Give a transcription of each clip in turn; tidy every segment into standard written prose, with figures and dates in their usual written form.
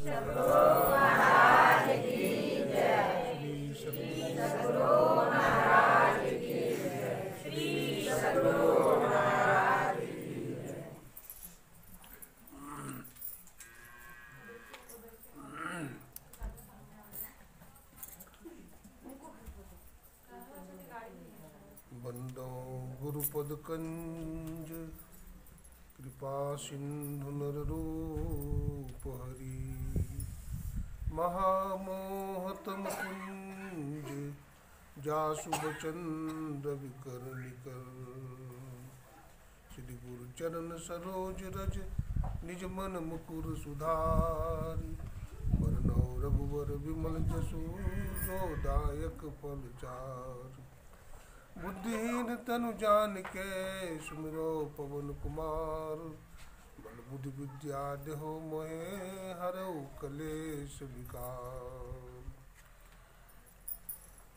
बंदो गुरुपद कंज कृपा सिंधु नर रूप हरि महामोहतम कुंज जासु बचन रविकर निकर श्री गुरु चरण सरोज रज निज मन मुकुर सुधारि वरनौ रघुवर विमल जसु जो दायक फल चारि बुद्धिहीन तनु जान के सुमिरो पवन कुमार बल बुद्धि विद्या देहो मोहे हरऊ कलेश विकार।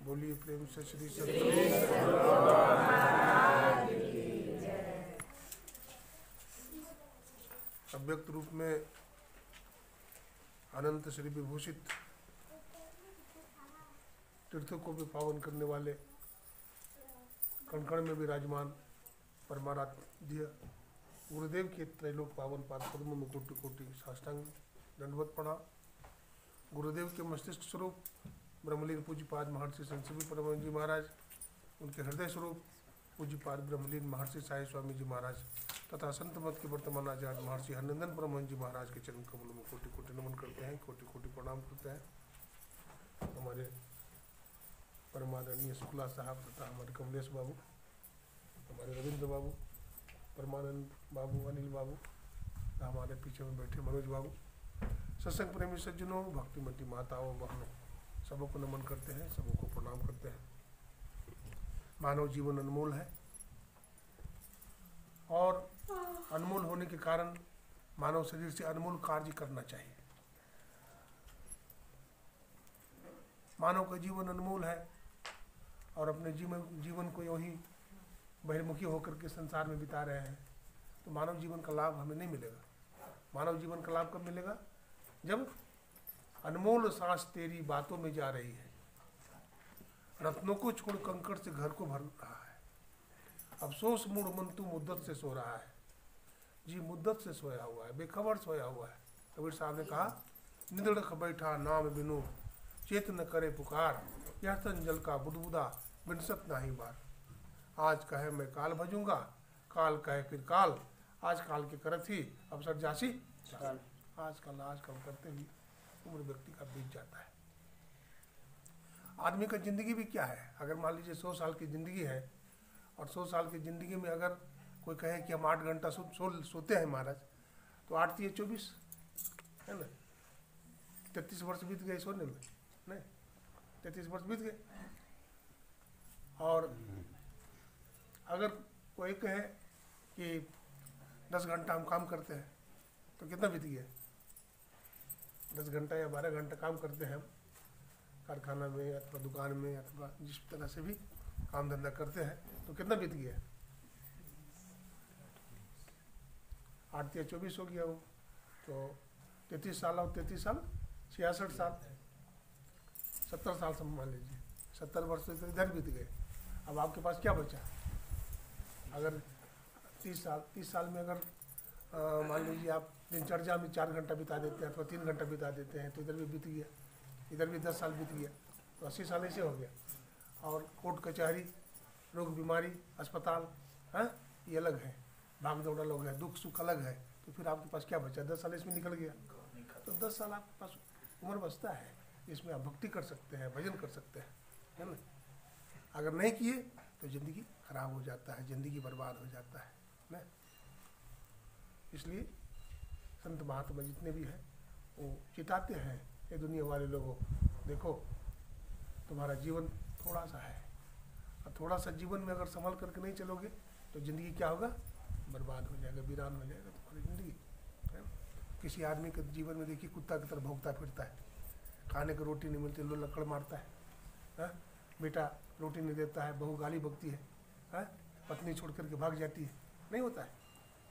बोलिए प्रेम से श्री सतगुरु अव्यक्त रूप में अनंत श्री विभूषित तीर्थों को भी पावन करने वाले कण कण में विराजमान परमाराध्य गुरुदेव के त्रैलोक पावन पाद पद्मों में कोटि कोटि साष्टांग दंडवत प्रणाम। गुरुदेव के मस्तिष्क स्वरूप ब्रह्मलीन पूज्यपाद महर्षि संत सभी परम जी महाराज, उनके हृदय स्वरूप पूज्यपाद ब्रह्मलीन महर्षि साई स्वामी जी महाराज तथा संत मत के वर्तमान आचार्य महर्षि हरनंदन परमहंस जी महाराज के चरण कमलों में कोटि कोटि नमन करते हैं, कोटि कोटि प्रणाम करते हैं। हमारे परमादरणीय शुक्ला साहब तथा हमारे कमलेश बाबू, हमारे रविंद्र बाबू, परमानंद बाबू, अनिल बाबू, हमारे पीछे में बैठे मनोज बाबू, सत्संग प्रेमी सज्जनों, भक्तिमती माताओं बहनों, सबको नमन करते हैं, सबको प्रणाम करते हैं। मानव जीवन अनमोल है और अनमोल होने के कारण मानव शरीर से अनमोल कार्य करना चाहिए। मानव का जीवन अनमोल है और अपने जीवन को यूं ही बहिर्मुखी होकर के संसार में बिता रहे हैं तो मानव जीवन का लाभ हमें नहीं मिलेगा। मानव जीवन का लाभ कब मिलेगा? जब अनमोल सांस तेरी बातों में जा रही है, रत्नों को छोड़ कंकड़ से घर को भर रहा है, अफसोस मूड मन तू मुद्दत से सो रहा है, जी मुद्दत से सोया हुआ है, बेखबर सोया हुआ है। कबीर साहब ने कहा, निधड़क बैठा नाम बिनु चेत न करे पुकार, यह तन जल का बुदबुदा बिनसत नाही बार। आज कहे मैं काल भजूंगा, काल कहे फिर काल, आज काल के करत ही अवसर जासी काल। आज कल करते ही उम्र व्यक्ति का बीत जाता है। आदमी का जिंदगी भी क्या है? अगर मान लीजिए 100 साल की जिंदगी है और 100 साल की जिंदगी में अगर कोई कहे कि हम 8 घंटा सोते हैं महाराज, तो 8 × 24 है ना, 33 वर्ष बीत गए सोने में, नहीं 33 वर्ष बीत गए। और अगर कोई कहे कि 10 घंटा हम काम करते हैं तो कितना बीत गया? 10 घंटा या 12 घंटा काम करते हैं हम कारखाना में अथवा दुकान में अथवा जिस तरह से भी काम धंधा करते हैं तो कितना बीत गया? 8 × 24 हो गया वो, तो 33 साल और 33 साल 66 साल, 70 साल से मान लीजिए, 70 वर्ष तो इधर बीत गए। अब आपके पास क्या बचा? अगर 30 साल में अगर मान लीजिए आप दिनचर्या में 4 घंटा बिता देते हैं अथवा 3 घंटा बिता देते हैं तो इधर भी बीत गया, इधर भी 10 साल बीत गया, तो 80 साल ऐसे हो गया। और कोर्ट कचहरी, रोग बीमारी, अस्पताल, हैं, ये अलग है, भाग दौड़ अलग है, दुख सुख अलग है, तो फिर आपके पास क्या बचा? 10 साल इसमें निकल गया, तो 10 साल आपके पास उम्र बचता है, इसमें आप भक्ति कर सकते हैं, भजन कर सकते हैं, है ना। अगर नहीं किए तो ज़िंदगी खराब हो जाता है, ज़िंदगी बर्बाद हो जाता है ना। इसलिए संत महात्मा जितने भी हैं वो चिताते हैं ये दुनिया वाले लोगों, देखो तुम्हारा जीवन थोड़ा सा है और थोड़ा सा जीवन में अगर संभल करके नहीं चलोगे तो ज़िंदगी क्या होगा? बर्बाद हो जाएगा, वीरान हो जाएगा तुम्हारी ज़िंदगी, है ना। किसी आदमी के जीवन में देखिए कुत्ता की तरह भौंकता फिरता है, खाने को रोटी नहीं मिलती, लो लकड़ मारता है, बेटा रोटी नहीं देता है, बहू गाली बकती है, पत्नी छोड़ करके भाग जाती है, नहीं होता है।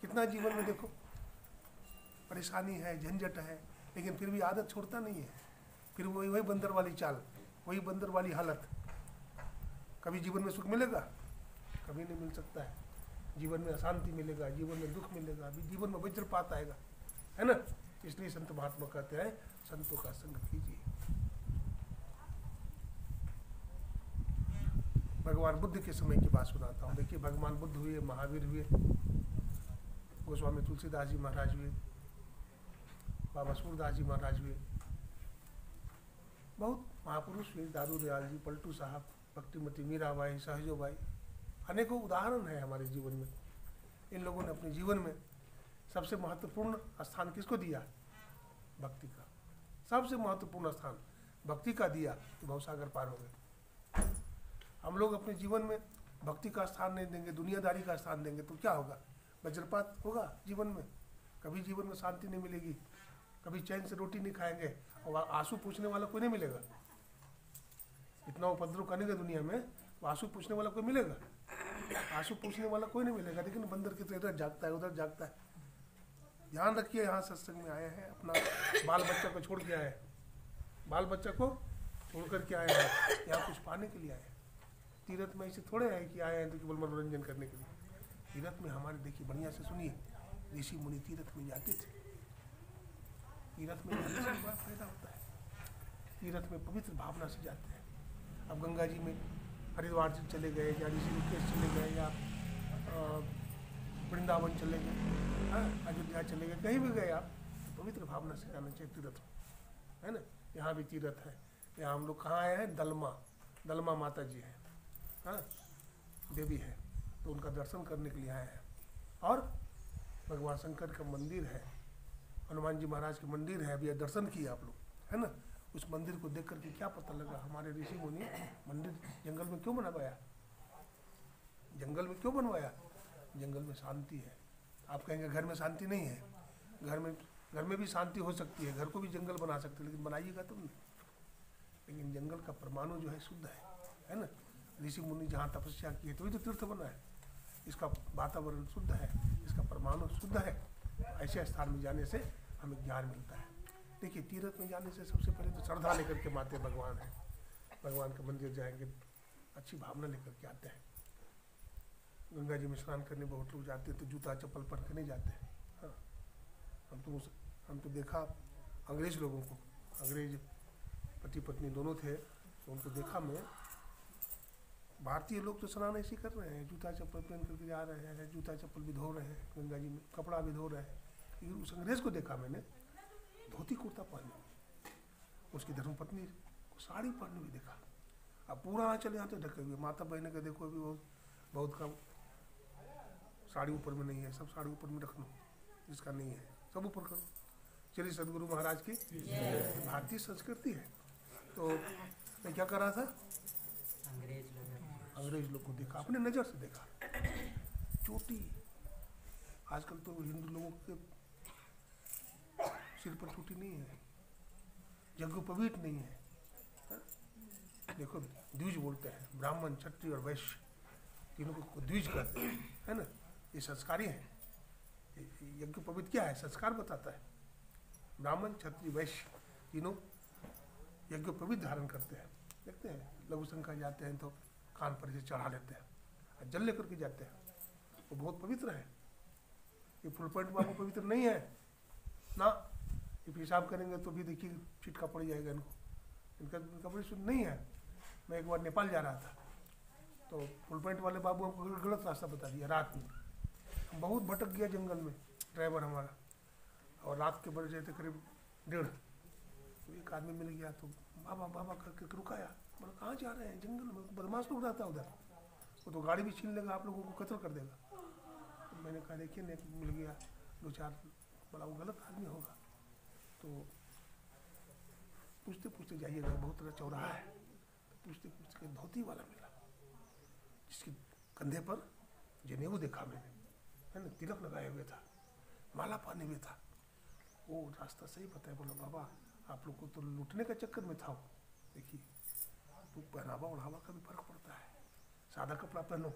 कितना जीवन में देखो परेशानी है, झंझट है, लेकिन फिर भी आदत छोड़ता नहीं है, फिर वही वही बंदर वाली चाल, वही बंदर वाली हालत। कभी जीवन में सुख मिलेगा? कभी नहीं मिल सकता है। जीवन में अशांति मिलेगा, जीवन में दुख मिलेगा, अभी जीवन में वज्रपात आएगा, है ना। इसलिए संत महात्मा कहते हैं संतों का संग कीजिए। भगवान बुद्ध के समय की बात सुनाता हूँ। देखिए, भगवान बुद्ध हुए, महावीर हुए, गोस्वामी तुलसीदास जी महाराज हुए, बाबा सूरदास जी महाराज हुए, बहुत महापुरुष हुए, दादू दयाल जी, पलटू साहब, भक्तिमती मीराबाई, सहजोबाई, अनेकों उदाहरण है हमारे जीवन में। इन लोगों ने अपने जीवन में सबसे महत्वपूर्ण स्थान किसको दिया? भक्ति का। सबसे महत्वपूर्ण स्थान भक्ति का दिया तो भवसागर पार हो गए। हम लोग अपने जीवन में भक्ति का स्थान नहीं देंगे, दुनियादारी का स्थान देंगे तो क्या होगा? वज्रपात होगा जीवन में। कभी जीवन में शांति नहीं मिलेगी, कभी चैन से रोटी नहीं खाएंगे, और आंसू पूछने वाला कोई नहीं मिलेगा। इतना उपद्रव करेंगे दुनिया में, तो आंसू पूछने वाला कोई मिलेगा? आंसू पूछने वाला कोई नहीं मिलेगा। लेकिन बंदर की तरह इधर जागता है, उधर जागता है। ध्यान रखिए, यहाँ सत्संग में आए हैं, अपना बाल बच्चा को छोड़ के आए हैं, बाल बच्चा को छोड़ करके आए हैं, यहाँ कुछ पाने के लिए आए हैं। तीर्थ में ऐसे थोड़े हैं कि आए हैं तो केवल मनोरंजन करने के लिए। तीर्थ में हमारे, देखिए बढ़िया से सुनिए, ऋषि मुनि तीर्थ में जाते थे। तीर्थ में जाने से बड़ा फायदा होता है। तीर्थ में पवित्र भावना से जाते हैं। अब गंगा जी में हरिद्वार से चले गए, या ऋषिकेश चले गए, या वृंदावन चले गए, अयोध्या चले गए, कहीं भी गए आप, पवित्र भावना से जाना चाहिए तीर्थ, है ना। यहाँ भी तीर्थ है। यहाँ हम लोग कहाँ आए हैं? दलमा माता जी हैं, हाँ, देवी है, तो उनका दर्शन करने के लिए आए हैं। और भगवान शंकर का मंदिर है, हनुमान जी महाराज के मंदिर है, अभी दर्शन किए आप लोग, है ना। उस मंदिर को देख करके क्या पता लगा? हमारे ऋषि मुनि मंदिर जंगल में क्यों बनवाया? जंगल में क्यों बनवाया? जंगल में शांति है। आप कहेंगे घर में शांति नहीं है। घर में भी शांति हो सकती है, घर को भी जंगल बना सकते हैं, लेकिन बनाइएगा तुम नहीं। लेकिन जंगल का परमाणु जो है शुद्ध है ना। ऋषि मुनि जहाँ तपस्या की है तो तो तीर्थ बना है। इसका वातावरण शुद्ध है, इसका परमाणु शुद्ध है। ऐसे स्थान में जाने से हमें ज्ञान मिलता है। देखिए, तीर्थ में जाने से सबसे पहले तो श्रद्धा लेकर के माते भगवान है, भगवान के मंदिर जाएंगे, अच्छी भावना लेकर के आते हैं। गंगा जी में स्नान करने बहुत लोग जाते हैं तो जूता चप्पल पहन के नहीं जाते हैं। हाँ, हम तो देखा अंग्रेज लोगों को, अंग्रेज पति पत्नी दोनों थे, तो उनको देखा मैं। भारतीय लोग तो स्नान ऐसे कर रहे हैं, जूता चप्पल पहन करके जा रहे हैं, जूता चप्पल भी धो रहे हैं गंगा जी में, कपड़ा भी धो रहे हैं। लेकिन उस अंग्रेज को देखा मैंने धोती कुर्ता पहने, उसकी धर्मपत्नी को साड़ी पहने हुए देखा। अब पूरा आंचल यहाँ तो ढके हुए। माता बहने का देखो अभी वो बहुत कम साड़ी ऊपर में नहीं है, सब साड़ी ऊपर में रख लो, जिसका नहीं है सब ऊपर करो। चलिए सदगुरु महाराज की भारतीय संस्कृति है। तो मैं क्या कर रहा था? अंग्रेज लोग को देखा, अपने नज़र से देखा। चोटी, आजकल तो हिंदू लोगों के सिर पर चोटी नहीं है, यज्ञोपवीत नहीं है, हा? देखो द्विज बोलते हैं, ब्राह्मण, क्षत्रिय और वैश्य तीनों को द्विज कहते हैं, है ना। ये संस्कारी है। यज्ञोपवीत क्या है? संस्कार बताता है। ब्राह्मण, क्षत्रिय, वैश्य तीनों यज्ञोपवीत धारण करते हैं। देखते हैं लघु शंका जाते हैं तो कान पर इसे चढ़ा लेते हैं, जल लेकर के जाते हैं, वो बहुत पवित्र है। ये फुल पॉइंट बाबू पवित्र नहीं है ना। ये पेशाब करेंगे तो भी देखिए छिटका पड़ जाएगा इनको, इनका बड़ी शुद्ध नहीं है। मैं एक बार नेपाल जा रहा था तो फुल पॉइंट वाले बाबू हमको गलत रास्ता बता दिया रात में। हम बहुत भटक गया जंगल में, ड्राइवर हमारा, और रात के बज रहे थे करीब 1:30। तो एक आदमी मिल गया तो बाबा बाबा करके रुकाया। बोला कहाँ जा रहे हैं? जंगल में बदमाश लोग रहता है उधर, वो तो गाड़ी भी छीन लेगा, आप लोगों को कत्ल कर देगा। तो मैंने कहा देखिए नहीं, मिल गया 2-4, बोला वो गलत आदमी होगा। तो पूछते पूछते जाइएगा, बहुत तरह चौराहा है, तो पूछते पूछते धोती वाला मिला, जिसके कंधे पर जनेऊ देखा मैंने, है ना, तिलक लगाए हुए था, माला पहने हुए था। वो रास्ता सही बताया। बोला बाबा आप लोग को तो लूटने का चक्कर में था वो। देखिए तो पहनावा ओढ़ावा का भी फर्क पड़ता है। सादा कपड़ा पहनो,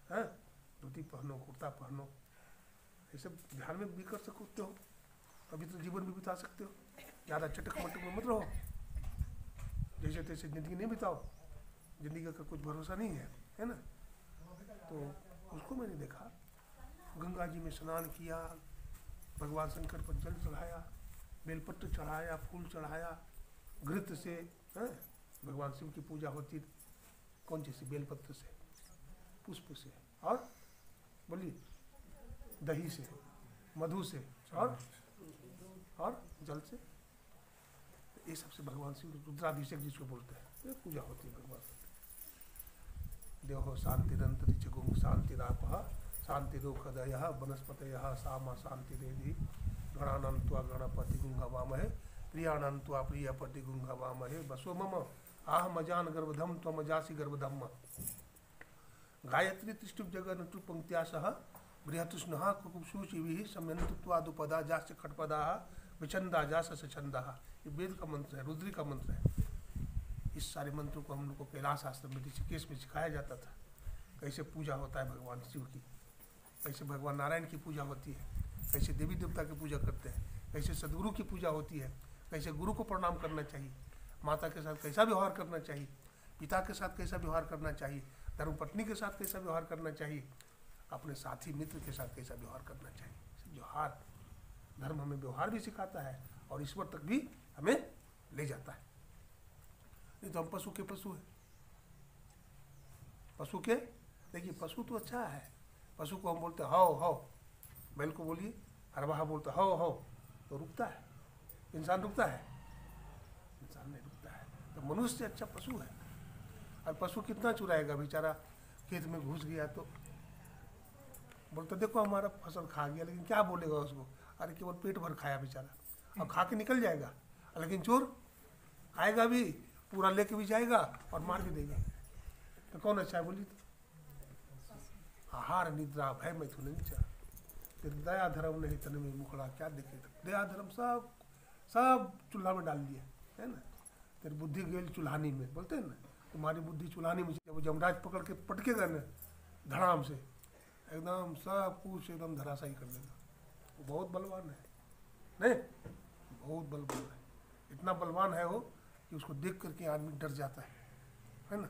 है, धोती पहनो, कुर्ता पहनो, ये सब ध्यान में भी कर सकते हो, पवित्र जीवन भी बिता सकते हो। ज़्यादा चटक मटक में मत रहो, जैसे तैसे ज़िंदगी नहीं बिताओ, ज़िंदगी का कुछ भरोसा नहीं है ना। तो उसको मैंने देखा, गंगा जी में स्नान किया, भगवान शंकर पर जल चढ़ाया, बेलपत्र चढ़ाया, फूल चढ़ाया, घृत से, हैं, भगवान शिव की पूजा होती कौन सी, बेलपत्र से, पुष्प से, और बोलिए दही से, मधु से, और जल से, ये सबसे भगवान शिव रुद्राभिषेक जिसको बोलते हैं, ये पूजा होती है भगवान। देहो शांतिरंतरिक्ष गुं शांतिरापः शांतिरोषधयः वनस्पतयः सामा शांतिरेधि गणानां त्वा गणपति गुं हवामहे प्रियाणां त्वा प्रियपति गुं हवामहे वसो मम आहम अजान गर्भधम त्वम अजासि गर्भधम। गायत्री तिष्ठुप जगन तु पंक्त्या सह बृहतुष्णः कुकुशुचिभिः समयन्तु त्वादुपदा जास्य खटपदा विचंदा जास सचंदा। ये वेद का मंत्र है, रुद्री का मंत्र है। इस सारे मंत्रों को हम लोग को कैलाश आश्रम में ऋषिकेश में सिखाया जाता था, कैसे पूजा होता है भगवान शिव की, कैसे भगवान नारायण की पूजा होती है, कैसे देवी देवता की पूजा करते हैं, कैसे सदगुरु की पूजा होती है, कैसे गुरु को प्रणाम करना चाहिए, माता के साथ कैसा व्यवहार करना चाहिए, पिता के साथ कैसा व्यवहार करना चाहिए, धर्मपत्नी के साथ कैसा व्यवहार करना चाहिए, अपने साथी मित्र के साथ कैसा व्यवहार करना चाहिए। व्यवहार, धर्म हमें व्यवहार भी सिखाता है और ईश्वर तक भी हमें ले जाता है। नहीं तो हम पशु के पशु है, पशु के, देखिए पशु तो अच्छा है, पशु को हम बोलते हैं हाओ हाओ, बैल को बोलिए हरवाहा बोलते हाओ हाओ तो रुकता है, इंसान रुकता है, इंसान नहीं रुकता है। तो मनुष्य अच्छा पशु है। और पशु कितना चुराएगा बेचारा, खेत में घुस गया तो बोलते देखो हमारा फसल खा गया, लेकिन क्या बोलेगा उसको, अरे केवल पेट भर खाया बेचारा, अब खा के निकल जाएगा। लेकिन चोर खाएगा भी, पूरा लेके भी जाएगा और मार भी देगा। तो कौन अच्छा है बोलिए? तो आहार निद्रा भय मैथुन दया धर्म नहीं तन में मुखड़ा क्या देखे, दया धर्म सब सब चूल्हा में डाल दिया है ना। तेरी बुद्धि गेल चूल्हानी में, बोलते हैं ना, तुम्हारी बुद्धि चूल्हानी में। जब जमराज पकड़ के पटकेगा ना धड़ाम से, एकदम सब कुछ एकदम धराशायी कर देगा। वो बहुत बलवान है, नहीं बहुत बलवान है, इतना बलवान है वो कि उसको देख करके आदमी डर जाता है ना।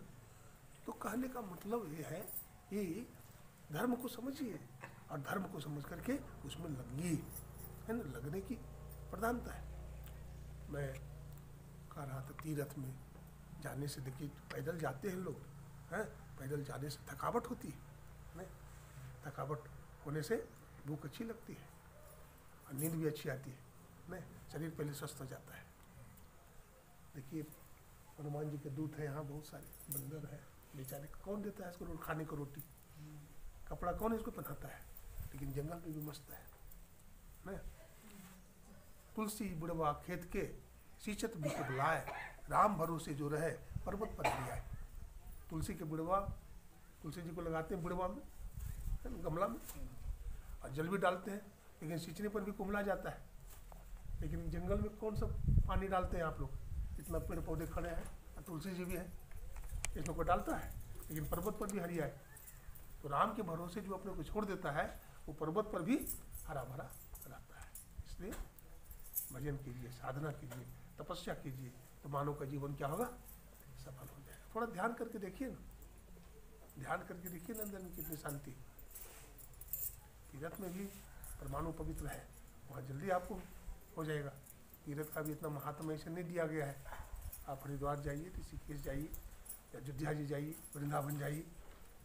तो कहने का मतलब ये है कि धर्म को समझिए और धर्म को समझ करके उसमें लगिए, है ना। लगने की प्रधानता है। मैं कह रहा था तीर्थ में जाने से, देखिए पैदल जाते हैं लोग, हैं, पैदल जाने से थकावट होती है, नहीं, थकावट होने से भूख अच्छी लगती है और नींद भी अच्छी आती है, नहीं, शरीर पहले स्वस्थ हो जाता है। देखिए हनुमान जी के दूत हैं यहाँ, बहुत सारे बंदर है, बेचारे कौन देता है इसको खाने को रोटी, कपड़ा कौन इसको पहनाता है, लेकिन जंगल में भी मस्त है ना। तुलसी बुढ़वा खेत के सींचत बिक बुलाए, राम भरोसे जो रहे पर्वत पर भी आए। तुलसी के बुढ़वा, तुलसी जी को लगाते हैं बुढ़वा में, गमला में, और जल भी डालते हैं, लेकिन सींचने पर भी कुमला जाता है। लेकिन जंगल में कौन सा पानी डालते हैं आप लोग, इतना पेड़ पौधे खड़े हैं, तुलसी जी भी है, इसमें कोई डालता है, लेकिन पर्वत पर भी हरिया है। तो राम के भरोसे जो अपने को छोड़ देता है वो पर्वत पर भी हरा भरा रहता है। इसलिए भजन कीजिए, साधना कीजिए, तपस्या कीजिए, तो मानव का जीवन क्या होगा, सफल हो जाएगा। थोड़ा ध्यान करके देखिए ना, ध्यान करके देखिए ना अंदर में कितनी शांति। तीर्थ में भी परमाणु पवित्र है, वहाँ जल्दी आपको हो जाएगा। तीर्थ का भी इतना महात्मा ऐसे नहीं दिया गया है। आप हरिद्वार जाइए, ऋषिकेश जाइए, अयोध्या जी जाइए, वृंदावन जाइए,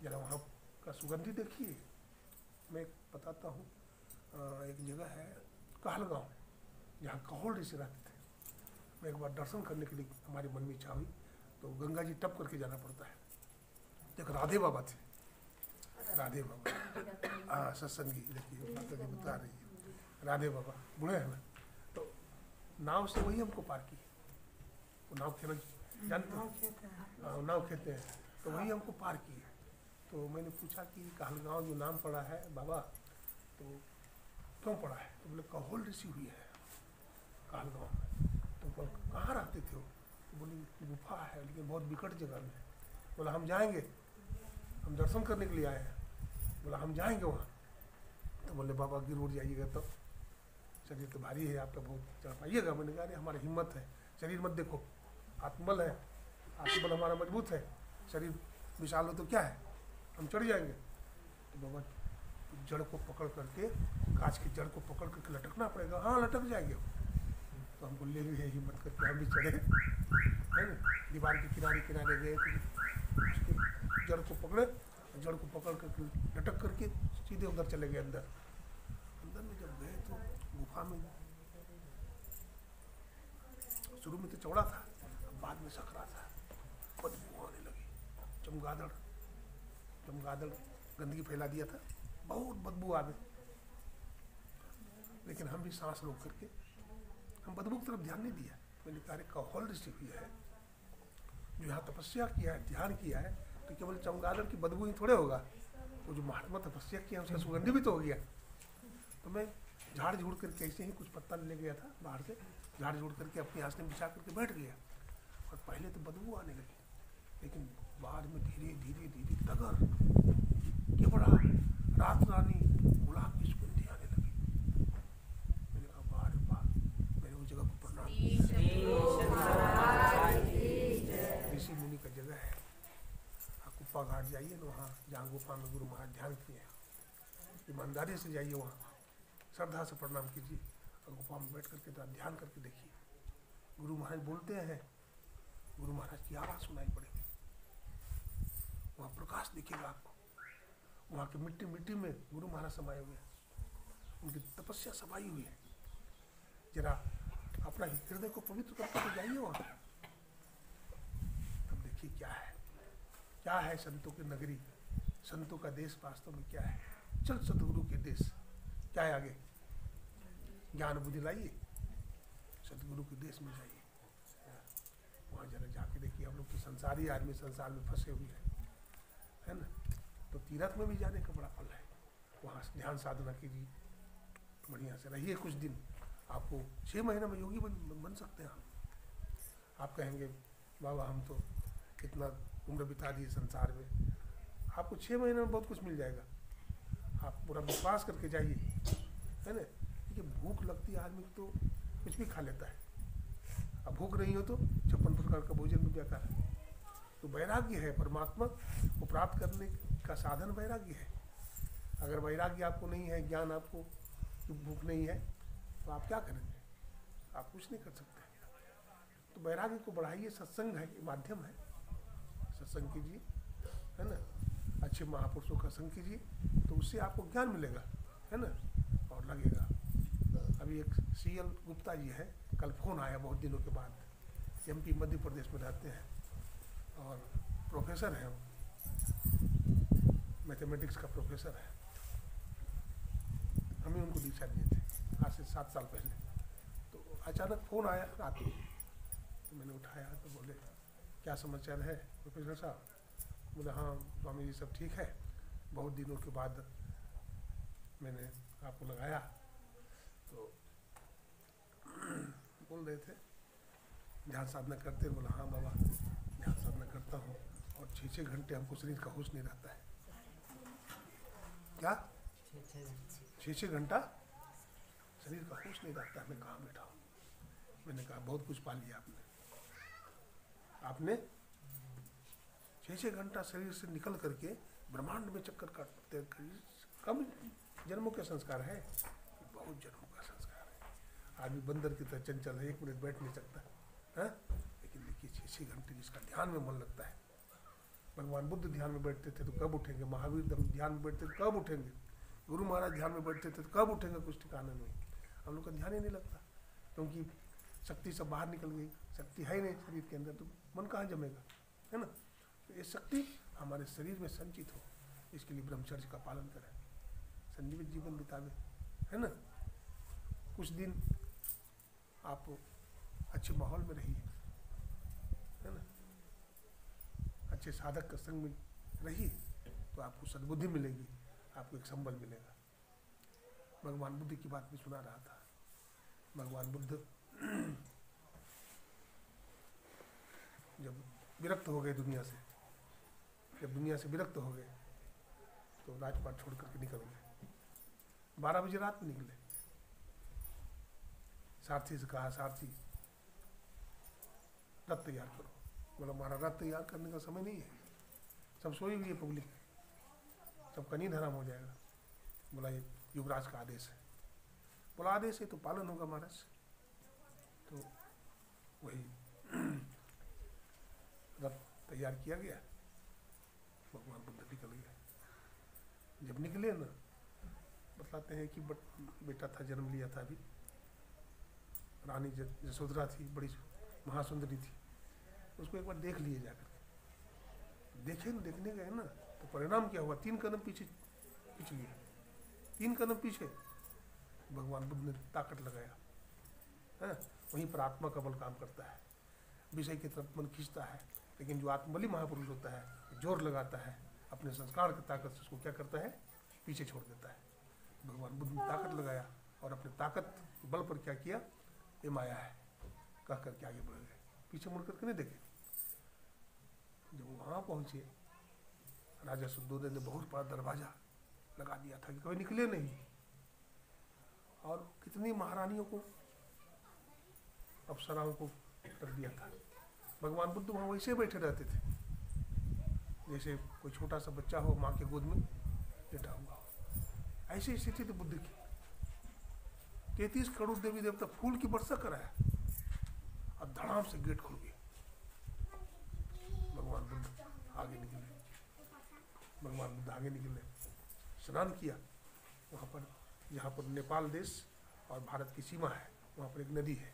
जरा वहाँ का सुगंधी देखिए। मैं बताता हूँ, एक जगह है कहलगांव, जहाँ कहोल ऋषि रहते थे। मैं एक बार दर्शन करने के लिए हमारे मन में इच्छा हुई, तो गंगा जी टप करके जाना पड़ता है। एक राधे बाबा थे, राधे बाबा, हाँ सत्संगी, देखिए माता जी बता रही है, राधे बाबा बूढ़े हैं ना। तो नाव से वही हमको पार की, वो नाव खेल जानते हैं, नाव खेलते हैं, तो वही हमको पार किए। तो मैंने पूछा कि कहलगांव जो नाम पड़ा है बाबा, तो क्यों पड़ा है? तो बोले कहोल ऋषि हुई है कहलगांव में। तो कहाँ रहते थे वो? तो बोले गुफा है, लेकिन बहुत विकट जगह में है। बोला हम जाएंगे, हम दर्शन करने के लिए आए हैं। बोला हम जाएंगे वहाँ। तो बोले बाबा गिर उड़ जाइएगा तो शरीर तो भारी है आपका, बहुत चढ़ पाइएगा। मैंने कहा अरे हमारी हिम्मत है, शरीर मत देखो, आत्मबल है, आत्मबल हमारा मजबूत है, शरीर विशाल हो तो क्या है, हम चढ़ जाएंगे। तो बाबा जड़ को पकड़ करके, गाछ की जड़ को पकड़ करके लटकना पड़ेगा। हाँ लटक जाएंगे। तो हमको ले लिए हिम्मत करके हम भी चढ़े, है ना, दीवार के किनारे किनारे गए, तो उसकी जड़ को पकड़े, जड़ को पकड़ करके लटक करके सीधे उधर चले गए अंदर। अंदर में जब गए तो गुफा में शुरू में तो चौड़ा था, बाद में सकरा था, बदबू आने लगी, चमगादड़ गंदगी फैला दिया था, बहुत बदबू आ गई। लेकिन हम भी सांस रोक करके, हम बदबू की तरफ ध्यान नहीं दिया। मैंने कार्य का हॉल ऋषि किया है, जो यहाँ तपस्या किया है, ध्यान किया है, तो केवल चमगादड़ की बदबू ही थोड़े होगा, वो जो महात्मा तपस्या किया उसका सुगंधी भी तो हो गया। तो मैं झाड़ झूड़ करके ऐसे ही कुछ पत्ता ले गया था बाहर से, झाड़ झूड़ करके अपनी आसन बिछा करके बैठ गया। और पहले तो बदबू आने लगी, लेकिन बाद में धीरे धीरे धीरे तगर के बड़ा रात रानी गुलाब की सुगंधी आने लगी। मैंने कहा बाहर बाहर, मैंने उस जगह को प्रणाम किया। ऋषि मुनि का जगह है, गुफा घाट जाइए ना, वहाँ जहाँ गुफा में गुरु महाराज ध्यान किए हैं, ईमानदारी से जाइए, वहाँ श्रद्धा से प्रणाम कीजिए और गुफा में बैठ करके तो ध्यान करके देखिए। गुरु महाराज बोलते हैं, गुरु महाराज की आवाज़ सुनाई पड़ेगी, वहाँ प्रकाश दिखेगा आपको। वहाँ की मिट्टी मिट्टी में गुरु महाराज समाये हुए हैं, उनकी तपस्या समाई हुई है। जरा अपना हृदय को पवित्र करके तो जाइए वहाँ, तब देखिए क्या है संतों की नगरी, संतों का देश वास्तव में क्या है। चल सतगुरु के देश, क्या है आगे, ज्ञान बुद्धि लाइए, सतगुरु के देश में जाइए, वहाँ जरा जाके देखिए। हम लोग तो संसारी आदमी, संसार में फंसे हुए हैं, है ना, तो तीर्थ में भी जाने का बड़ा फल है। वहाँ ध्यान साधना कीजिए, बढ़िया से रहिए कुछ दिन, आपको 6 महीने में योगी बन सकते हैं। आप कहेंगे बाबा हम तो कितना उम्र बिता दिए संसार में, आपको 6 महीने में बहुत कुछ मिल जाएगा। आप पूरा विश्वास करके जाइए, है ना। देखिए भूख लगती है आदमी तो कुछ भी खा लेता है, अब भूख नहीं हो तो 56 प्रकार का भोजन भी बेकार है। तो वैराग्य है, परमात्मा को प्राप्त करने का साधन वैराग्य है। अगर वैराग्य आपको नहीं है, ज्ञान आपको भूख नहीं है, तो आप क्या करेंगे, आप कुछ नहीं कर सकते। तो वैराग्य को बढ़ाइए, सत्संग है माध्यम है, सत्संग कीजिए, है ना, अच्छे महापुरुषों का संग कीजिए, तो उससे आपको ज्ञान मिलेगा, है ना, और लगेगा। अभी एक CL गुप्ता जी है, कल फोन आया बहुत दिनों के बाद, MP मध्य प्रदेश में रहते हैं और प्रोफेसर हैं, मैथमेटिक्स का प्रोफेसर है। हमें उनको दीक्षा दिए थे आज से 7 साल पहले। तो अचानक फ़ोन आया रात में, तो मैंने उठाया तो बोले क्या समाचार है प्रोफेसर साहब। बोले हाँ स्वामी जी सब ठीक है, बहुत दिनों के बाद मैंने आपको लगाया। तो बोल रहे थे ध्यान साधना करते, बोला हाँ बाबा ध्यान साधना करता हूँ, और 6-6 घंटे हमको शरीर का होश नहीं रहता है। क्या 6-6 घंटा शरीर का होश नहीं रहता है, मैं कहाँ बैठा हूँ। मैंने कहा बहुत कुछ पा लिया आपने 6-6 घंटा शरीर से निकल करके ब्रह्मांड में चक्कर काटते। कम जन्मों के संस्कार है, बहुत जन्मों का संस्कार है। आदमी बंदर की तरह चंचल है, 1 मिनट बैठ नहीं सकता है। लेकिन देखिए 6-6 घंटे जिसका ध्यान में मन लगता है। भगवान बुद्ध ध्यान में बैठते थे तो कब उठेंगे, महावीर ध्यान में बैठते थे कब उठेंगे, गुरु महाराज ध्यान में बैठते थे तो कब उठेंगे, कुछ ठिकाना नहीं। हम लोग का ध्यान ही नहीं लगता, क्योंकि शक्ति सब बाहर निकल गई, शक्ति है ही नहीं शरीर के अंदर, तो मन कहाँ जमेगा, है ना। तो ये शक्ति हमारे शरीर में संचित हो, इसके लिए ब्रह्मचर्य का पालन करें, संजीवित जीवन बितावे, है ना। कुछ दिन आप अच्छे माहौल में रहिए, है ना, अच्छे साधक का संग में रहिए, तो आपको सद्बुद्धि मिलेगी, आपको एक संबल मिलेगा। भगवान बुद्ध की बात भी सुना रहा था। भगवान बुद्ध जब विरक्त हो गए दुनिया से, जब दुनिया से विरक्त हो गए तो राजपाट छोड़ करके निकल गए। 12 बजे रात में निकले, सारथी से कहा, सारथी रथ तैयार करो। बोला हमारा रथ तैयार करने का समय नहीं है, सब सोई हुई है पब्लिक, सबका नींद हराम हो जाएगा। बोला ये युवराज का आदेश है। बोला आदेश है तो पालन होगा महाराज। तो वही रथ तैयार किया गया, भगवान बुद्ध निकल गए। जब निकले ना, बतलाते हैं कि बेटा था, जन्म लिया था अभी, रानी यशोधरा थी, बड़ी महासुंदरी थी, उसको एक बार देख लिए जाकर। देखे न, देखने गए ना, तो परिणाम क्या हुआ, 3 कदम पीछे खींच लिए, 3 कदम पीछे। भगवान बुद्ध ने ताकत लगाया है। वहीं पर आत्मा का बल काम करता है, विषय की तरफ मन खींचता है, लेकिन जो आत्मबली महापुरुष होता है, जोर लगाता है अपने संस्कार की ताकत से, उसको क्या करता है, पीछे छोड़ देता है। भगवान बुद्ध ने ताकत लगाया और अपने ताकत बल पर क्या किया, ये माया है कह करके आगे बढ़ गए, पीछे मुड़ करके नहीं देखे। जब वहाँ पहुँचे, राजा शुद्धोदन ने बहुत बड़ा दरवाजा लगा दिया था कि कोई निकले नहीं, और कितनी महारानियों को, अप्सराओं को कर दिया था। भगवान बुद्ध वहाँ वैसे बैठे रहते थे जैसे कोई छोटा सा बच्चा हो माँ के गोद में लेटा हुआ हो। ऐसी स्थिति थी बुद्ध की। 33 करोड़ देवी देवता फूल की वर्षा कराया और धड़ाम से गेट खुल गया। भगवान बुद्ध आगे निकले, भगवान बुद्ध आगे निकले, स्नान किया वहाँ पर, जहाँ पर नेपाल देश और भारत की सीमा है, वहाँ पर एक नदी है,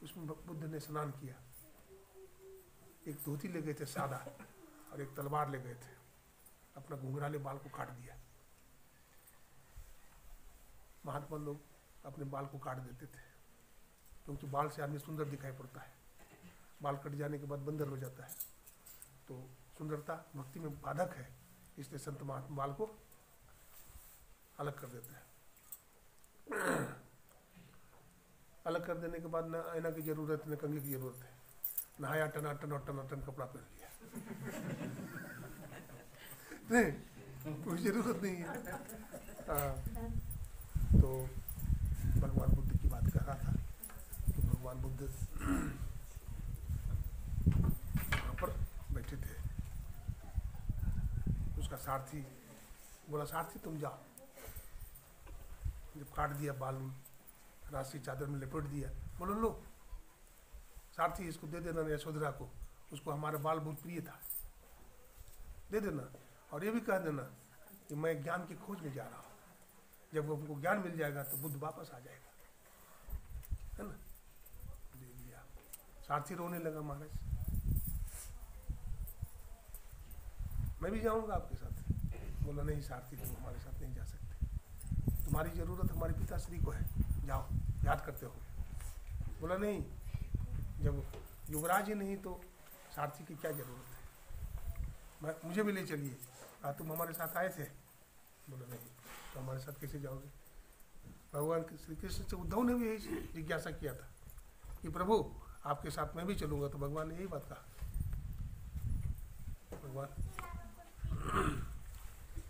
उसमें बुद्ध ने स्नान किया। एक धोती ले गए थे सादा और एक तलवार ले गए थे, अपना घुंघराले बाल को काट दिया। महात्मा लोग अपने बाल को काट देते थे क्योंकि बाल से आदमी सुंदर दिखाई पड़ता है, बाल कट जाने के बाद बंदर हो जाता है, तो सुंदरता भक्ति में बाधक है, इसलिए संत महात्मा बाल को अलग कर देते हैं। अलग कर देने के बाद न आईना की जरूरत न कंघी की जरूरत है, नहाया टनाटन और टनाटन कपड़ा पहन लिया। नहीं, कोई जरूरत नहीं है। तो भगवान बुद्ध की बात कर रहा था कि भगवान बुद्ध वहाँ पर बैठे थे। उसका सारथी बोला, सारथी तुम जाओ। जब काट दिया बाल, राशि चादर में लपेट दिया, बोलो लो सारथी इसको दे देना यशोधरा को, उसको हमारा बाल बहुत प्रिय था, दे देना। और ये भी कह देना कि मैं ज्ञान की खोज में जा रहा हूँ, जब हमको ज्ञान मिल जाएगा तो बुद्ध वापस आ जाएगा, है ना। दे दिया। सारथी रोने लगा, महाराज मैं भी जाऊंगा आपके साथ। बोला नहीं सारथी, तुम हमारे साथ नहीं जा सकते, तुम्हारी जरूरत हमारे पिताश्री को है, जाओ याद करते हो। बोला नहीं, जब युवराज ही नहीं तो सारथी की क्या जरूरत है, मुझे भी ले चलिए। तुम हमारे साथ आए थे। बोला नहीं, तो हमारे साथ कैसे जाओगे। भगवान श्री कृष्ण से उद्धव ने भी यही जिज्ञासा किया था कि प्रभु आपके साथ मैं भी चलूंगा, तो भगवान ने यही बात कहा।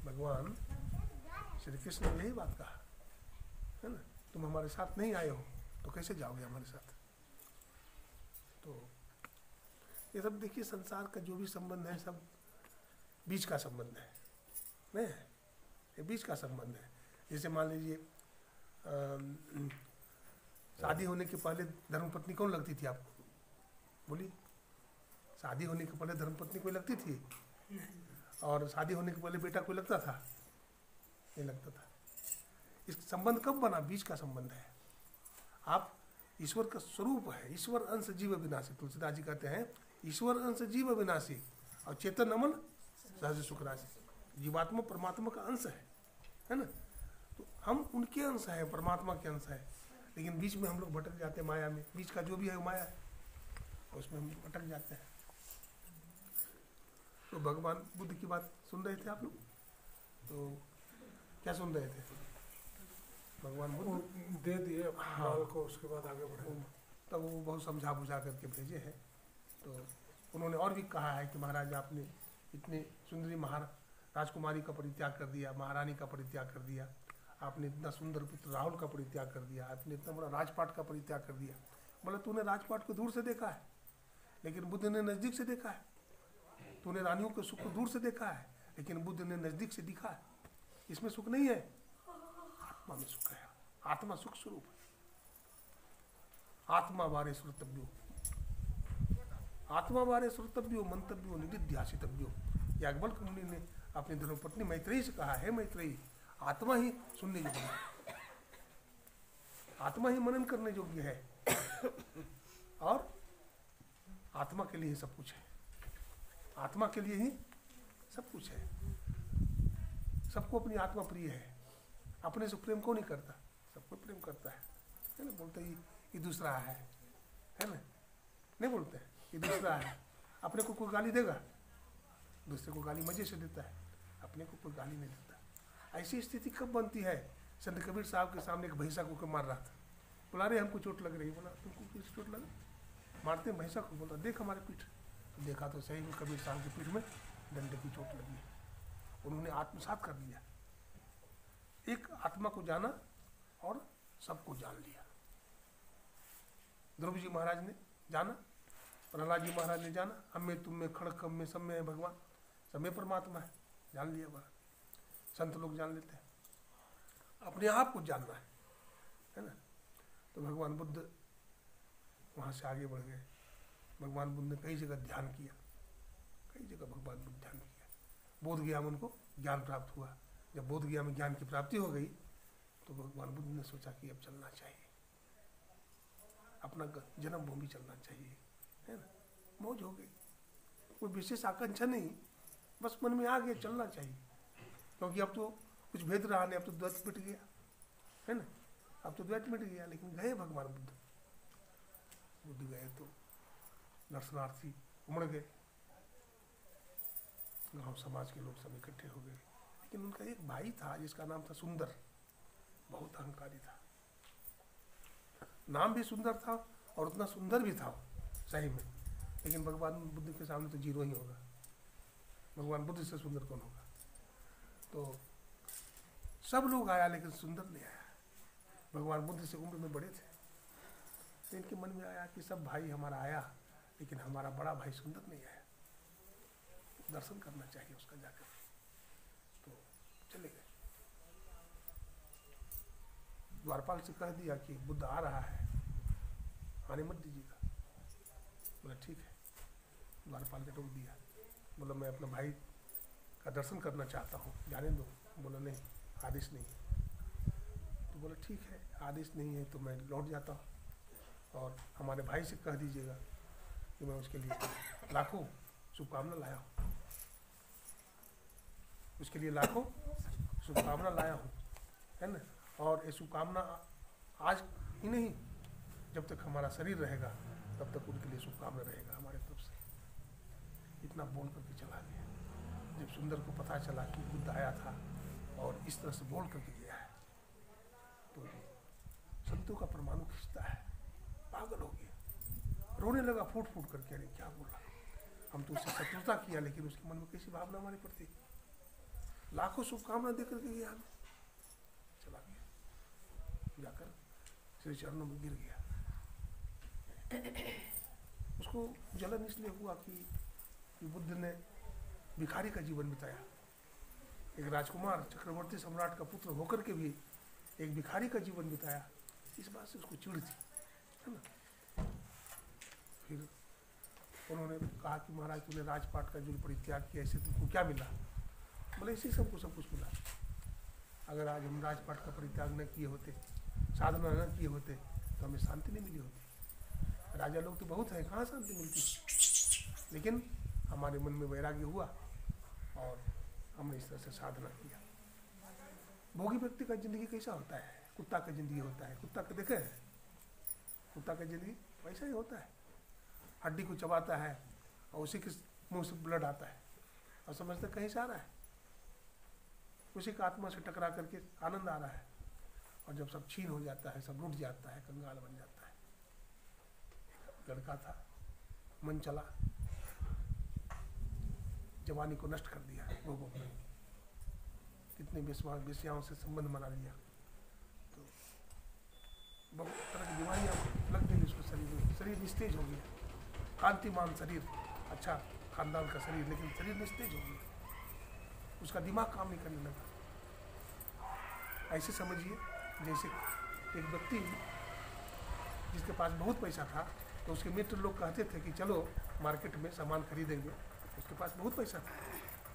भगवान श्री कृष्ण ने यही बात कहा, है ना, तुम हमारे साथ नहीं आए हो तो कैसे जाओगे हमारे साथ। तो ये सब देखिए, संसार का जो भी संबंध है सब बीच का संबंध है, नहीं ये बीच का संबंध है। जैसे मान लीजिए शादी होने के पहले धर्मपत्नी कौन लगती थी आपको, बोलिए। शादी होने के पहले धर्मपत्नी कोई लगती थी, और शादी होने के पहले बेटा कोई लगता था, नहीं लगता था। इस संबंध कब बना, बीच का संबंध है। आप ईश्वर का स्वरूप है, ईश्वर अंश जीव विनाशी। तुलसीदास जी कहते हैं ईश्वर अंश जीव विनाशी और चेतन अमल सहज सुख राशि। जीवात्मा परमात्मा का अंश है ना। तो हम उनके अंश हैं, परमात्मा के अंश है, लेकिन बीच में हम लोग भटक जाते हैं माया में। बीच का जो भी है वो माया है, उसमें हम भटक जाते हैं। तो भगवान बुद्ध की बात सुन रहे थे आप लोग, तो क्या सुन रहे थे। भगवान बुद्ध दे दिए बाल को, उसके बाद आगे बढ़े। तब वो बहुत समझा बुझा करके भेजे हैं। तो उन्होंने और भी कहा है कि महाराज आपने इतनी सुंदरी राजकुमारी का परित्याग कर दिया, महारानी का परित्याग कर दिया, आपने इतना सुंदर पुत्र राहुल का परित्याग कर दिया, आपने इतना बड़ा राजपाट का परित्याग कर दिया। बोला तूने राजपाट को दूर से देखा है, लेकिन बुद्ध ने नज़दीक से देखा है। तूने रानियों के सुख को दूर से देखा है, लेकिन बुद्ध ने नज़दीक से दिखा है। इसमें सुख नहीं है, आत्मा में सुख है। आत्मा सुख स्वरूप है। आत्मा बारे श्रोतव्यो, आत्मा बारे श्रोतव्यो मंतव्यो निधिध्यासितव्यो। याज्ञवल्क्य मुनि ने अपनी धर्मपत्नी मैत्रेयी से कहा, है मैत्रेयी, आत्मा ही सुनने योग्य है, आत्मा ही मनन करने योग्य है, और आत्मा के लिए ही सब कुछ है। आत्मा के लिए ही सब कुछ है। सबको अपनी आत्मा प्रिय है। अपने से प्रेम कौन नहीं करता? सबको प्रेम करता है ना। बोलते ही ये दूसरा है ना, नहीं बोलते ये दूसरा है। अपने को कोई गाली देगा? दूसरे को गाली मजे से देता है, अपने को कोई गाली नहीं देता। ऐसी स्थिति कब बनती है? संत कबीर साहब के सामने एक भैंसा को मार रहा था। बोला अरे हमको चोट लग रही। बोला तुमको किस चोट लगा? मारते भैंसा को। बोला देख हमारे पीठ। तो देखा तो सही में कबीर साहब की पीठ में डंडे की चोट लगी। उन्होंने आत्मसात कर लिया। एक आत्मा को जाना और सबको जान लिया। ध्रुव जी महाराज ने जाना, प्रहलाद जी महाराज ने जाना, हम में तुम में खड़क हम में सब में है भगवान, सब में परमात्मा है, जान लिया। बड़ा संत लोग जान लेते हैं। अपने आप को जानना है ना। तो भगवान बुद्ध वहाँ से आगे बढ़ गए। भगवान बुद्ध ने कई जगह ध्यान किया, कई जगह भगवान बुद्ध ध्यान किया। बोध गया में उनको ज्ञान प्राप्त हुआ। जब बोध गया में ज्ञान की प्राप्ति हो गई तो भगवान बुद्ध ने सोचा कि अब चलना चाहिए, अपना जन्मभूमि चलना चाहिए, है ना। मौज हो गई, कोई विशेष आकांक्षा नहीं, बस मन में आ गया चलना चाहिए। क्योंकि अब तो कुछ भेद रहा नहीं, अब तो द्वैत मिट गया, है ना। अब तो द्वैत मिट गया। लेकिन गए भगवान बुद्ध गए तो दर्शनार्थी उमड़ गए। गांव समाज के लोग सब इकट्ठे हो गए। लेकिन उनका एक भाई था जिसका नाम था सुंदर, बहुत अहंकारी था। नाम भी सुंदर था और उतना सुंदर भी था सही में। लेकिन भगवान बुद्ध के सामने तो जीरो ही होगा। भगवान बुद्ध से सुंदर कौन होगा? तो सब लोग आया लेकिन सुंदर नहीं आया। भगवान बुद्ध से उम्र में बड़े थे। तो इनके मन में आया कि सब भाई हमारा आया, लेकिन हमारा बड़ा भाई सुंदर नहीं आया, दर्शन करना चाहिए उसका जाकर। तो चले गए। द्वारपाल से कह दिया कि बुद्ध आ रहा है, आने मत दीजिएगा। बोला ठीक है। द्वारपाल ने रोक दिया। बोला मैं अपना भाई का दर्शन करना चाहता हूँ, जाने दो। बोला नहीं, आदेश नहीं है। तो बोला ठीक है, आदेश नहीं है तो मैं लौट जाता हूँ, और हमारे भाई से कह दीजिएगा कि मैं उसके लिए लाखों शुभकामना लाया हूँ, उसके लिए लाखों शुभकामना लाया हूँ, है ना। और ये शुभकामना आज ही नहीं, जब तक हमारा शरीर रहेगा तब तक उनके लिए शुभकामना रहेगा हमारे तरफ से। इतना बोल करके चला गया। जब सुंदर को पता चला कि बुद्ध आया था और इस तरह से बोल करके गया है, तो संतों का परमाणु खींचता है, पागल हो गया, रोने लगा फूट फूट करके। अरे क्या बोला, हम तो उससे शत्रुता किया, लेकिन उसके मन में कैसी भावना हमारे प्रति। लाखों शुभकामना दे करके गया, चला गया, जाकर श्री चरणों में गिर गया। उसको जलन इसलिए हुआ कि बुद्ध ने भिखारी का जीवन बिताया। एक राजकुमार चक्रवर्ती सम्राट का पुत्र होकर के भी एक भिखारी का जीवन बिताया। इस बात से उसको चिढ़ थी, है ना। फिर उन्होंने कहा कि महाराज तूने राजपाट का जो परित्याग किया, इससे तुमको क्या मिला? बोले इसी सबको सब कुछ मिला। अगर आज हम राजपाट का परित्याग न किए होते, साधना न किए होते, तो हमें शांति नहीं मिली होती। राजा लोग तो बहुत हैं, कहाँ शांति मिलती। लेकिन हमारे मन में वैराग्य हुआ और हमने इस तरह से साधना किया। भोगी व्यक्ति का जिंदगी कैसा होता है? कुत्ता का जिंदगी होता है। कुत्ता का देखे हैं? कुत्ता का जिंदगी वैसा ही होता है। हड्डी को चबाता है और उसी के मुंह से ब्लड आता है और समझते कहीं से आ रहा है। उसी का आत्मा से टकरा करके आनंद आ रहा है। और जब सब छीन हो जाता है, सब लुट जाता है, कंगाल बन जाता है। लड़का था, मन चला, जवानी को नष्ट कर दिया भोगों में। कितने वेश्याओं से संबंध बना लिया, बहुत तरह की बीमारियाँ लग गई उसको शरीर में, शरीर निस्तेज हो गया, कांतिमान शरीर, अच्छा खानदान का शरीर, लेकिन शरीर निस्तेज हो गया, उसका दिमाग काम नहीं करने लगा। ऐसे समझिए जैसे एक व्यक्ति जिसके पास बहुत पैसा था, तो उसके मित्र लोग कहते थे कि चलो मार्केट में सामान खरीदेंगे, उसके पास बहुत पैसा था,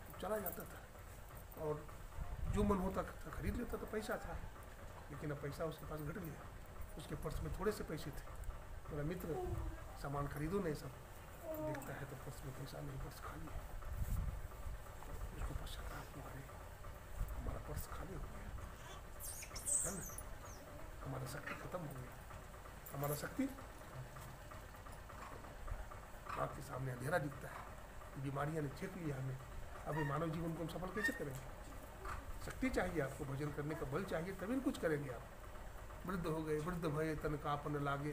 तो चला जाता था और जो मन होता था खरीद लेता, तो पैसा था। लेकिन अब पैसा उसके पास घट गया, उसके पर्स में थोड़े से पैसे थे। मेरा मित्र सामान खरीदो नहीं, सब देखता है तो पर्स में पैसा नहीं, पर्स खाली है। उसको पश्चाताप हुआ, अरे हमारा पर्स खाली हो गया है ना, हमारा शक्ति खत्म हो गया, हमारा शक्ति आपके सामने अंधेरा दिखता है, बीमारियां ने छेक लिया हमें। अभी मानव जीवन को हम सफल कैसे करेंगे? शक्ति चाहिए आपको, भजन करने का बल चाहिए, तभी कुछ करेंगे आप। वृद्ध हो गए, वृद्ध भये तन कापन लागे,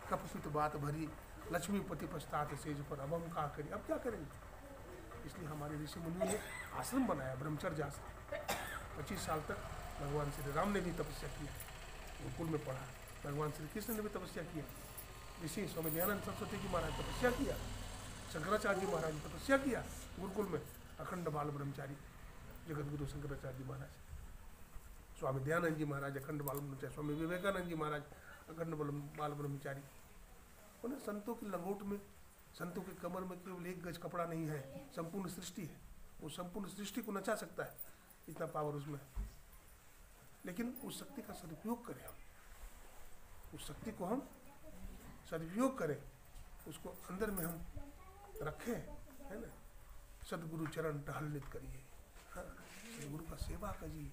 कपपित बात भरी, लक्ष्मीपति पछतात सेज पर, अब हम क्या करें, अब क्या करेंगे? इसलिए हमारे ऋषि मुनियों ने आश्रम बनाया, ब्रह्मचर्य आश्रम। 25 साल तक भगवान श्री राम ने भी तपस्या किया, गोकुल में पढ़ा। भगवान श्री कृष्ण ने भी तपस्या किया, ऋषि स्वामी दयानंद सरस्वती जी महाराज तपस्या किया, शंकराचार्य जी महाराज ने तपस्या किया गुरुकुल में, अखंड बाल ब्रह्मचारी जगत गुरु शंकराचार्य जी महाराज, स्वामी दयानंद जी महाराज अखंड बाल ब्रह्मचारी, स्वामी विवेकानंद जी महाराज अखंड बाल ब्रह्मचारी। उन्हें संतों की लंगोट में, संतों की कमर में केवल 1 गज कपड़ा नहीं है, संपूर्ण सृष्टि है। वो संपूर्ण सृष्टि को नचा सकता है, इतना पावर उसमें है। लेकिन उस शक्ति का सदुपयोग करें हम, उस शक्ति को हम सदुपयोग करें, उसको अंदर में हम रखें, है ना। सदगुरु चरण टहलित करिए, हाँ, सदगुरु का सेवा करिए,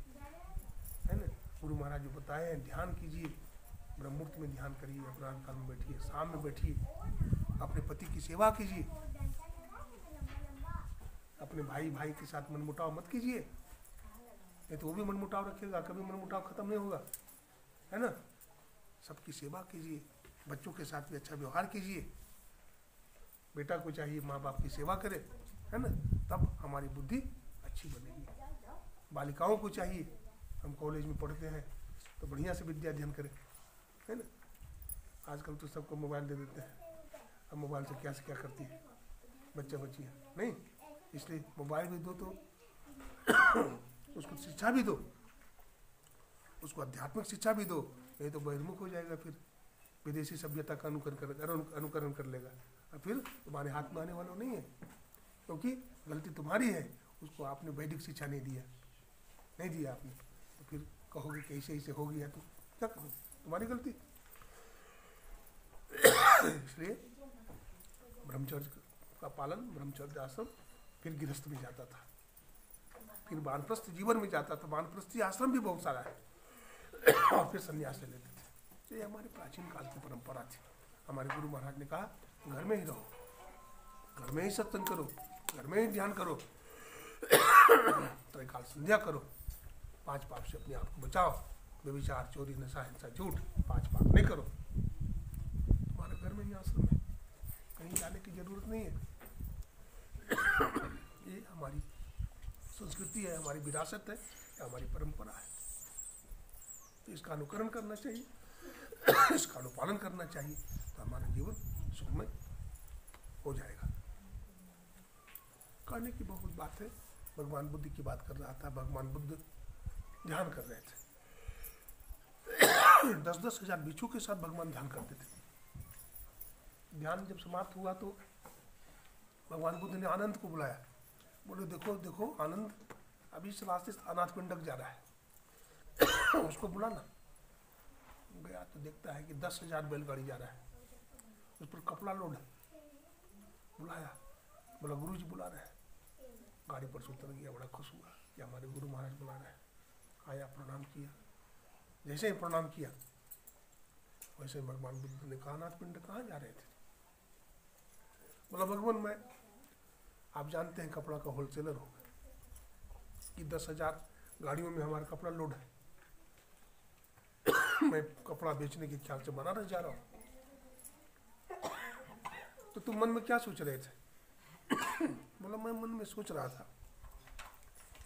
है ना। गुरु महाराज जो बताए हैं, ध्यान कीजिए, ब्रह्ममुहूर्त में ध्यान करिए, अपराह्न काल में बैठिए, शाम में बैठिए, अपने पति की सेवा कीजिए, अपने भाई के साथ मनमुटाव मत कीजिए, नहीं तो वो भी मनमुटाव रखेगा, कभी मनमुटाव खत्म नहीं होगा, है ना। सबकी सेवा कीजिए, बच्चों के साथ भी अच्छा व्यवहार कीजिए। बेटा को चाहिए माँ बाप की सेवा करे, है ना, तब हमारी बुद्धि अच्छी बनेगी। बालिकाओं को चाहिए, हम कॉलेज में पढ़ते हैं तो बढ़िया से विद्या अध्ययन करें, है ना। आजकल तो सबको मोबाइल दे देते हैं, अब मोबाइल से क्या करती है बच्चियाँ नहीं, इसलिए मोबाइल भी दो तो उसको शिक्षा भी दो, उसको आध्यात्मिक शिक्षा भी दो, नहीं तो बहिर्मुख हो जाएगा, फिर विदेशी सभ्यता का अनुकरण कर लेगा, और फिर तुम्हारे हाथ में आने वाला नहीं है, क्योंकि गलती तुम्हारी है, उसको आपने वैदिक शिक्षा नहीं दिया आपने, तो फिर कहोगे कि ऐसे हो गया, तो क्या करो, तुम्हारी गलती। इसलिए ब्रह्मचर्य का पालन, ब्रह्मचर्य आश्रम, फिर गृहस्थ में जाता था, फिर वानप्रस्थ जीवन में जाता था, वानप्रस्थी आश्रम भी बहुत सारा है, और फिर संन्यास ले लेते थे। ये हमारी प्राचीन काल की परंपरा थी। हमारे गुरु महाराज ने कहा, घर में ही रहो, घर में ही सत्संग करो, घर में ही ध्यान करो, त्रैकाल संध्या करो, 5 पाप से अपने आप को बचाओ, व्यभिचार, चोरी, नशा, हिंसा, झूठ, 5 पाप नहीं करो। तुम्हारे घर में ही आश्रम है, कहीं जाने की जरूरत नहीं है। ये हमारी संस्कृति है, हमारी विरासत है, हमारी परंपरा है, तो इसका अनुकरण करना चाहिए, इसका अनुपालन करना चाहिए, तो हमारा जीवन सुखमय हो जाएगा। कहने की बहुत बात है। भगवान बुद्ध की बात कर रहा था। भगवान बुद्ध ध्यान कर रहे थे, 10-10 हजार बिच्छू के साथ भगवान ध्यान करते थे। ध्यान जब समाप्त हुआ तो भगवान बुद्ध ने आनंद को बुलाया, बोले देखो आनंद, अभी इस रास्ते से अनाथ पिंडक जा रहा है, उसको बुलाना। गया तो देखता है कि 10,000 बैलगाड़ी जा रहा है, उस पर कपड़ा लोड है। बुलाया, बोला गुरु जी बुला रहे हैं। गाड़ी पर से उतर गया, बड़ा खुश हुआ कि हमारे गुरु महाराज बुला रहे हैं। आया, प्रणाम किया। जैसे ही प्रणाम किया वैसे ही भगवान बुद्ध ने कहा, अनाथ पिंड कहाँ जा रहे थे? बोला भगवान, मैं, आप जानते हैं कपड़ा का होलसेलर हूँ, कि 10,000 गाड़ियों में हमारा कपड़ा लोड है, मैं कपड़ा बेचने के ख्याल से बनारस जा रहा हूँ। तो तुम मन में क्या सोच रहे थे? बोला मैं मन में सोच रहा था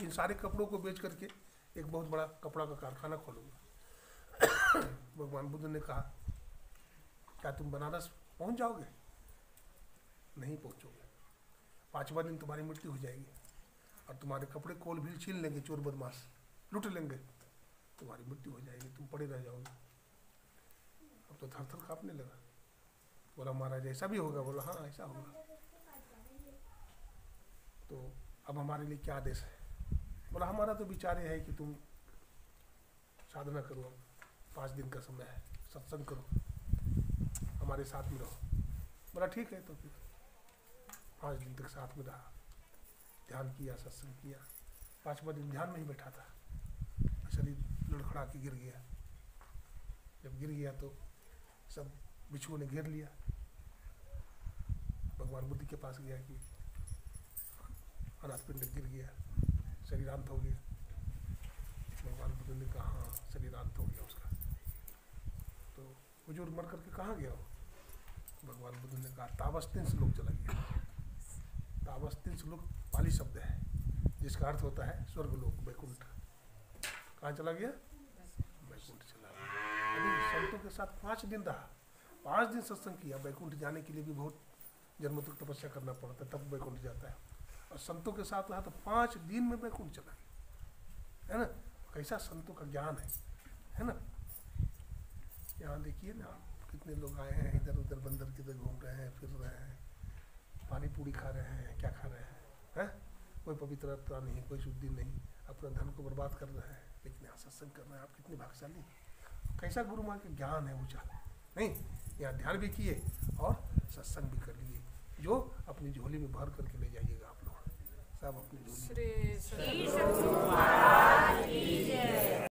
इन सारे कपड़ों को बेच करके एक बहुत बड़ा कपड़ा का कारखाना खोलूंगा। भगवान बुद्ध ने कहा, क्या तुम बनारस पहुंच जाओगे? नहीं पहुंचोगे। 5वां दिन तुम्हारी मृत्यु हो जाएगी और तुम्हारे कपड़े कोल भी छीन लेंगे, चोर बदमाश लूट लेंगे, तुम्हारी मृत्यु हो जाएगी, तुम पड़े रह जाओगे। अब तो थर थर कांपने लगा। बोला महाराज ऐसा भी होगा? बोला हाँ ऐसा होगा। तो अब हमारे लिए क्या आदेश है? बोला हमारा तो विचार है कि तुम साधना करो, 5 दिन का समय है, सत्संग करो, हमारे साथ में रहो। बोला ठीक है। तो फिर 5 दिन तक साथ में रहा, ध्यान किया, सत्संग किया। 5वां दिन ध्यान में ही बैठा था, शरीर लड़खड़ा के गिर गया। जब गिर गया तो सब बिच्छुओं ने घेर लिया। भगवान बुद्ध के पास गया कि अनाथ पिंड गिर गया, शरीरांत हो गया। भगवान बुद्ध ने कहा हाँ शरीरांत हो गया उसका। तो हुजूर मर करके कहाँ गया हो? भगवान बुद्ध ने कहा तावस्तिंस लोक चला गया। तावस्तिंस लोक पाली शब्द है जिसका अर्थ होता है स्वर्ग लोक, वैकुंठ। कहाँ चला गया? वैकुंठ चला गया। अभी संतों के साथ 5 दिन रहा, 5 दिन सत्संग किया। वैकुंठ जाने के लिए भी बहुत जन्मों तक तपस्या करना पड़ता है, तब वैकुंठ जाता है। और संतों के साथ रहा तो 5 दिन में वैकुंठ चला गया, है ना। कैसा संतों का ज्ञान है ना। यहाँ देखिए ना कितने लोग आए हैं, इधर उधर बंदर किधर घूम रहे हैं, फिर रहे हैं, पानी पूरी खा रहे हैं, क्या खा रहे हैं? कोई पवित्रता नहीं, कोई शुद्धि नहीं, अपना धन को बर्बाद कर रहे हैं, लेकिन यहाँ सत्संग कर रहे हैं। आप कितने भाग्यशाली, कैसा गुरु माँ का ज्ञान है ऊँचा। नहीं, यहाँ ध्यान भी किए और सत्संग भी कर लिए, जो अपनी झोली में भर करके ले जाइएगा आप लोग सब अपनी झोली।